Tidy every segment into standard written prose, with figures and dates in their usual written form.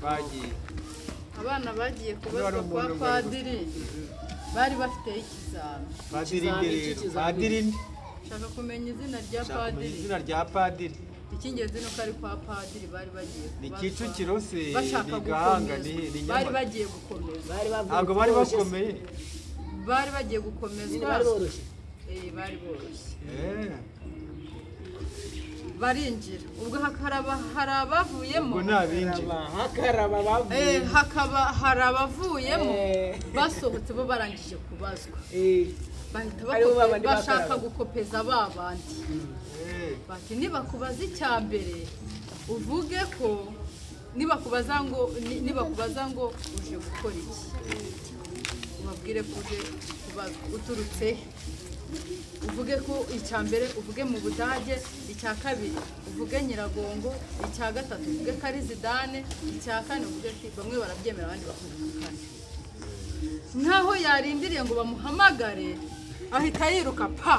bagiye abana bagiye kubazwa kwa padiri bari bafite ikizami. Padiri shaka kumenya izina rya padiri icy'ingenzi nuko ari kwa padiri bari bagiye ni Kicukiro se ni Gahanga ni bari bagiye gukomeza ntabwo bari bakomeye bari bagiye gukomezwa bari boroshye barinjira ubwo hari abavuyemo hari abavuyemo basohotse bo barangije kubazwa bahita bashaka gukopeza babandi bati nibakubaza icya mbere uvuge ko nibakubaza ngo uje gukora iki ubabwire ko uje kubazwa uturutse uvuge ko icya mbere uvuge mu Budage, icya kabiri uvuge Nyiragongo, icya gatatu uvuge Karizidane, icya kane uvuge ati bamwe barabyemera abandi bakunda nkaho yarindiriye ngo bamuhamagare ahita yiruka pa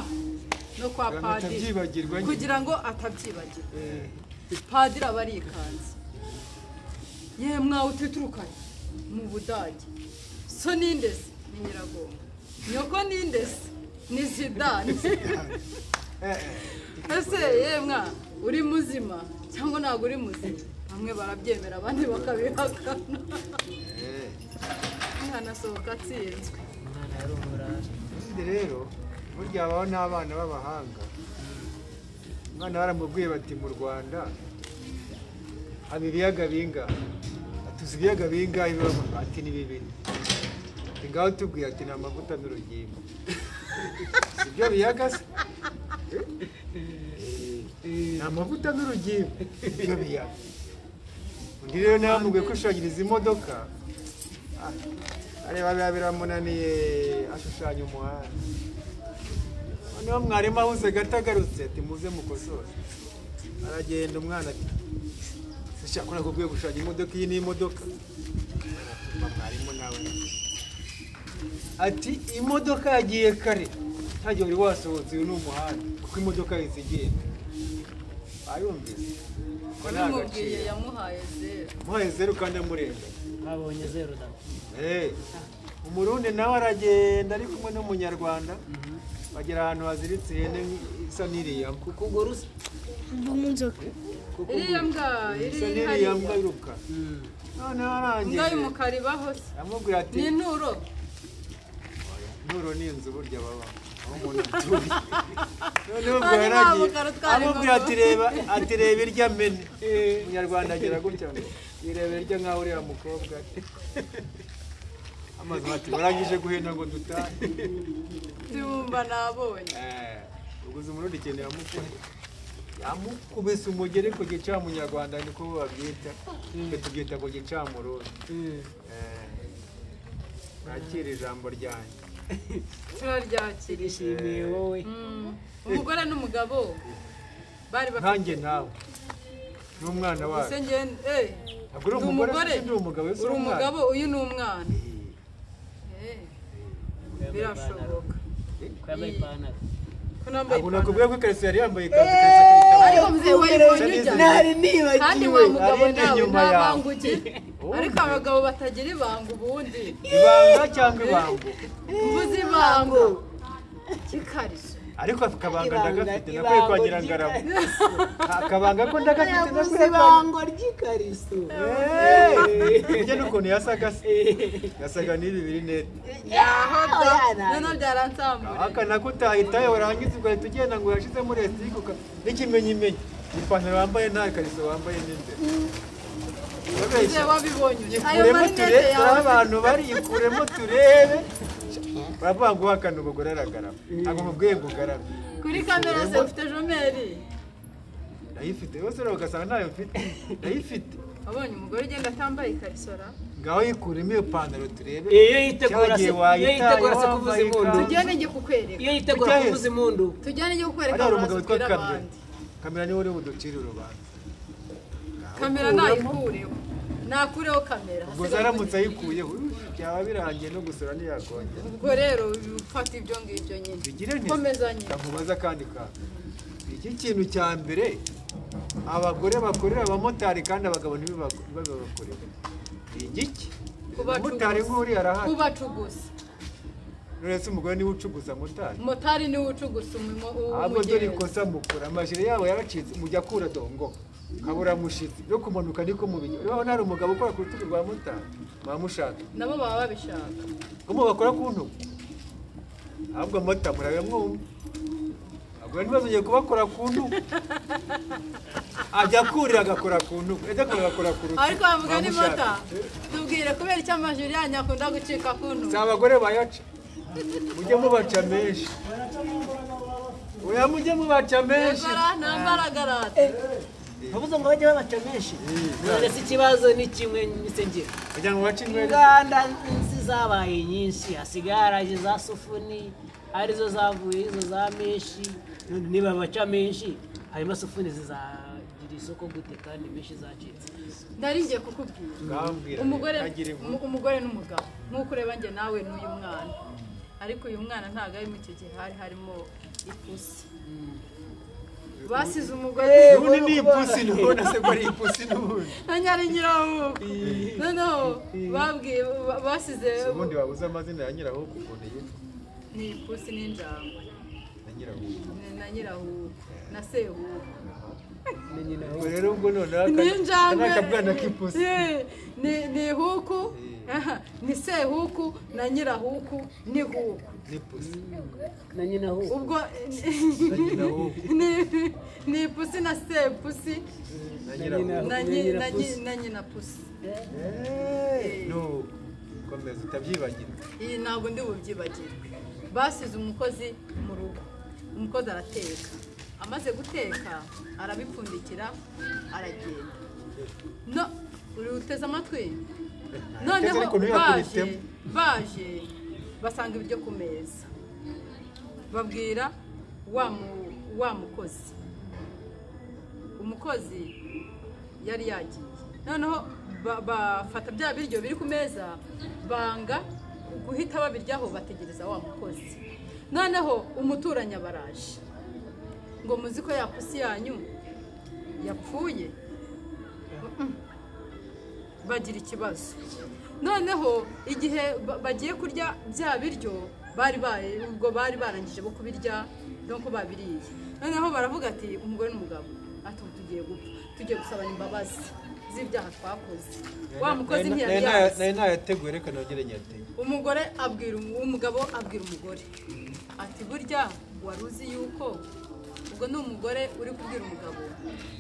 no kwa padiri kugira ngo atabyibagirwa. Padiri abarikanze yemwe uteturukanye mu Budage so nindese ni Nyiragongo nyoko nindese ni Zidane ese yemwe uri muzima cyangwa ntabwo uri muzima bamwe barabyemera abandi bakabihakana hanasohoka atsinzwe rero burya abaho n'abana b'abahanga umwana baramubwiye bati mu Rwanda haba ibiyaga bingahe atuzi ibiyaga bingahe biba ati ni bibiri ngaho tubwiye ati ni amavuta n'urugimbu sibyo biyaga se ni amavuta n'urugimbu ibyo biyaga undi rero namubwiye ko ushushanyiriza imodoka areba biba biramunaniye ashushanya umuhanda noneho mwarimu ahuze gato agarutse ati muze mukosore aragenda umwana ati sishaka nakubwiye gushushanya imodoka iyi ni imodoka mwarimu nawe ati imodoka yagiye kare ntagiye uri wasohotse uyu ni umuhanda kuko imodoka yahise igenda ayumvise ko namubwiye yamuhaye zeru kandi amurenga babonye zeru da umurundi nawe aragenda ari kumwe n'umunyarwanda bagera ahantu haziritse ihene isa n'iriya kuko ubwo rusa iriya mbwa iriya mbwa iruka noneho arangiye mbwa y'umukara ibaho se amubwira ati ni inturo ni inzu burya baba aho umuntu atuye noneho ubwo yaragiye amubwira ati reba irya mene umunyarwanda agira gutya ngo yirebera irya nkaho uriya mukobwa amazi ati barangije guhenda ngo dutahe tumba nabonye uguze umurundi ikintu yamukubise umugeri ku gicamunyarwanda niko babyita tubyita ku gicamurundi nakira ijambo ryanjye turaryakirishimiye wowe umugore n'umugabo bari bafite nkanjye nawe n'umwana wawe uri umugore uri umugabo uyu ni umwana birashoboka ko yambaye ipantaro ntabwo nakubwiye ko ikariso yari yambaye ikanzu ariko mzee wayibonye ujya kandi wa mugabo nawe ntabanguke ariko abagabo batagira ibanga ubundi ibanga cyangwa ibango mvuze ibango kikariso ariko akabanga ndagafite nakwiye kwagira ngarama akabanga ko ndagafite nakwiye ibango ry'ikariso ujye n'ukuntu yasaga n'ibi biri nete noneho byaransambura akana ko utahitaye warangiza ugahita ugenda ngo yashize muri esitike n'ikimenyimenyi ipantaro wambaye nta kariso wambaye n'imbere wabibonye ikuremo turebe abantu bari ikuremo turebe baravuga ngo uhakana umugore aragarama ntabwo mubwiye ngo ugarame kuri kamera se ufite jomeri ndayifite yose rero ugasanga ntayo mfite ndayifite abonye umugore ugenda atambaye ikarisora ngaho yikuremo iyo pantaro turebe iyo yitegura se kuvuza impundu tujyane njye kukwereka iyo yitegura kuvuza impundu tujyane njye kukwereka hari umugabo witwa Kamera kamera niwe uri buducire urubanza kamera nayikureho nakureho kamera ubwo zaramutse ayikuyeho byaba birangiye no gusura ntiyakongera. Ubwo rero ufata ibyo ngibyo nyine. Bigire neza. Komezanye. Ndamubaza kandi kantu. Iki kintu cya mbere abagore bakorera abamotari kandi abagabo ntibabakorera. Igiki? Umumotari nk'uri arahari. Kubacugusa. Nuretse umugore niwe ucuguza motari. Motari niwe ucugusa umugezi. Abo dore ikosa mukora amajire yabo yaracitse mujya kura dongo. Kabura mushitsi yo kumanuka niko mubinyo. Urabona hari umugabo ukora ku rutugu rwa motari. Bamushaka. Nabo baba babishaka. Kumo bakora ku ntugu. Ahubwo motari murabe mwumva. Agora ntibazogiye kubakora ku ntugu. Ajya kurira agakora ku ntugu. Ajya kurira agakora ku rutugu. Ariko bavuga ni mota. Tubwire kubera icyo amajiri yanyu akunda gucika ku ntugu. Si abagore bayaca. Mujye mubaca menshi. Oya mujye mubaca menshi. Egora nambaragarate. Bavuze ngo bajye babaca menshi. None se ikibazo ni kimwe nisengera. Kugira ngo bace inkwere. Inganda zabaye nyinshi hasigara za sufuni arizo zavuye izo za menshi. None niba baca menshi harimo sufuni zizagira isoko gute kandi menshi zacitse. Ndaringiye kukubwira. Umugore n'umugabo. Nkuko ureba nge nawe n'uyu mwana. Ariko uyu mwana ntago ari mu gihe harimo ipusi. Basize umugore Nuni ni ipusi nubona se ko ari ipusi nubundi. Anyari nyirahuko. No babwiye basize ubundi wabuze amazina ya nyirahuko ukuneye. Ni ipusi n'injangwe. Na nyirahuko na sehuko. Rero ubwo none akabwana k'ipusi. Ni huku. Ni sehuku na nyirahuku ni huku. Ni pusi. Na nyina huku. Ubwo ni ipusi na sepusi. Na nyina pusi. No. Komeza utabyibagirwa. Iyi ntabwo ndi bubyibagirwe. Basize umukozi mu rugo. Umukozi arateka. Amaze guteka arabipfundikira aragenda. No, uri uteze amatwi? Noneho baje basanga ibiryo ku meza. Babwira wa mukozi. Umukozi yari yagiye. Noneho bafata bya biryo biri ku meza banga guhita babiryaho bategereza wa mukozi. Noneho umuturanya baraje. Ngo muzi ko yapusi yanyu yapfuye. Bagira ikibazo. Noneho igihe bagiye kurya bya biryo ubwo bari barangije bo kubirya donc babiriye. Noneho baravuga ati umugore n'umugabo ati tugiye gupfa. Tugiye gusabana imbabazi z'ibyaha twakoze. Wa mukozi ntiyari nayateguye reka nongere nyateye. Umugabo abwira umugore ati burya waruzi yuko ubwo ni umugore uri kubwira umugabo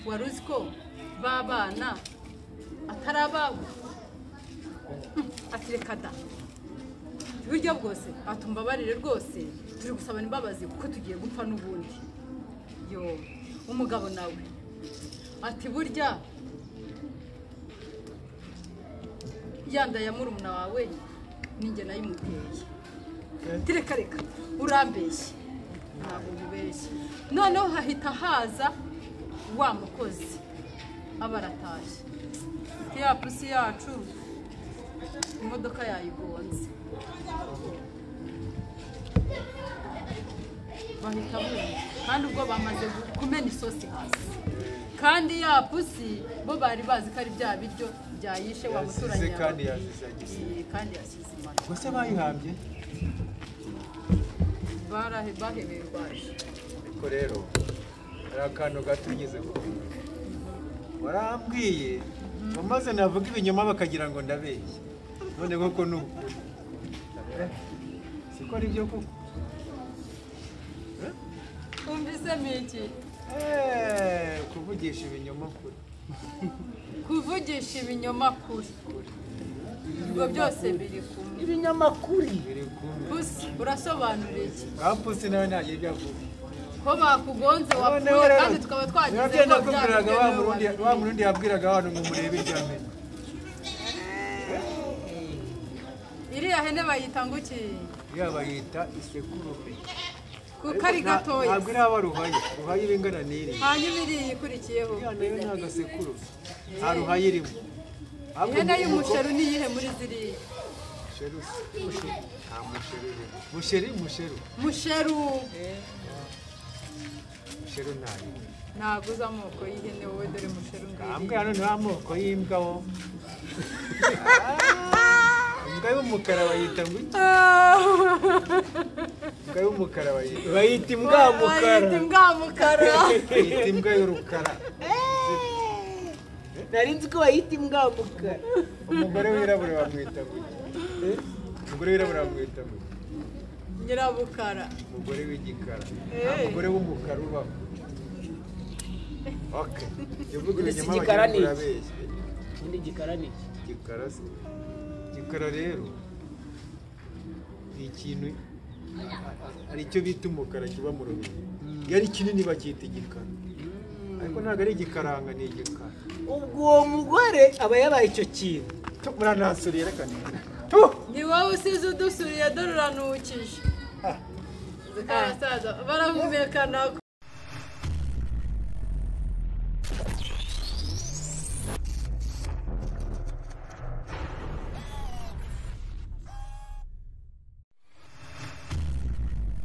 waruzi ko babana atarabaho. Ati reka da buryo bwose atumbabarire rwose turi gusabana imbabazi kuko tugiye gupfa n'ubundi. Yo umugabo nawe ati burya yanda ya murumuna wawe ninjye nayimuteye. Tireka reka urambeshye ntabwo ubeshye. Noneho hahita haza wa mukozi abaratashye. Ya pusi yacu imodoka yayigonze. Bahita bumva kandi ubwo bamaze kumena isosi hasi. Kandi ya pusi bo bari bazi ko ari bya biryo byayishe wa muturanye. Kandi yasize. Kandi yasize imana. Gose bayihambye. Bahebeye rwaje. Ariko rero hari akantu gatugeze ko. Warambwiye bamaze navuga ibinyoma bakagira ngo ndabeshye. None koko nuko. Siko ari byo koko. Umvise miki? Kuvugisha ibinyoma kuri. Kuvugisha ibinyoma kuri. Ubwo byose biri kumwe. Ibinyoma kuri. Biri kumwe. Pusi urasobanura iki? Pusi nawe ntagiye byavuga. Ko bakugonze wapfuye kandi tukaba twagize ngo wa murundi yabwiraga abantu ngo murebe iryamene. Iriya hene bayita ngo iki? Iriya bayita isekurume. Kukari gatoya. Ntabwo iraba ruhaye ibingana n'iri. Hanyuma iriya ikurikiyeho. Iya nayo ni agasekuru. Nta ruhaye irimo. Ihene y'umusheru niyihe muri ziriya? musheru nta musheru musheru ntayo ntabwo uzi amoko y'ihene wowe dore musheru ambwa hano niho amoko y'imbwa wo imbwa y'umukara bayita ngo iki imbwa y'umukara bayita imbwa y'urukara nari nzi ko bayita imbwa mukara umugore wirabura bamwita ngo iki umugore wirabura bamwita ngo iki nyirabukara umugore w'igikara nta mugore w'umukara ubaho okay igikara ni igikara ni igikara rero ni ikintu hari icyo bita umukara kiba mu rubiri iyo ari kinini bacyita igikara ariko ntabwo ari igikaranga ni igikara ubwo uwo mugore aba yabaye icyo kintu muranasuriye reka ni wowe usize udusuriye dore uranukije zikarasaza barahumekana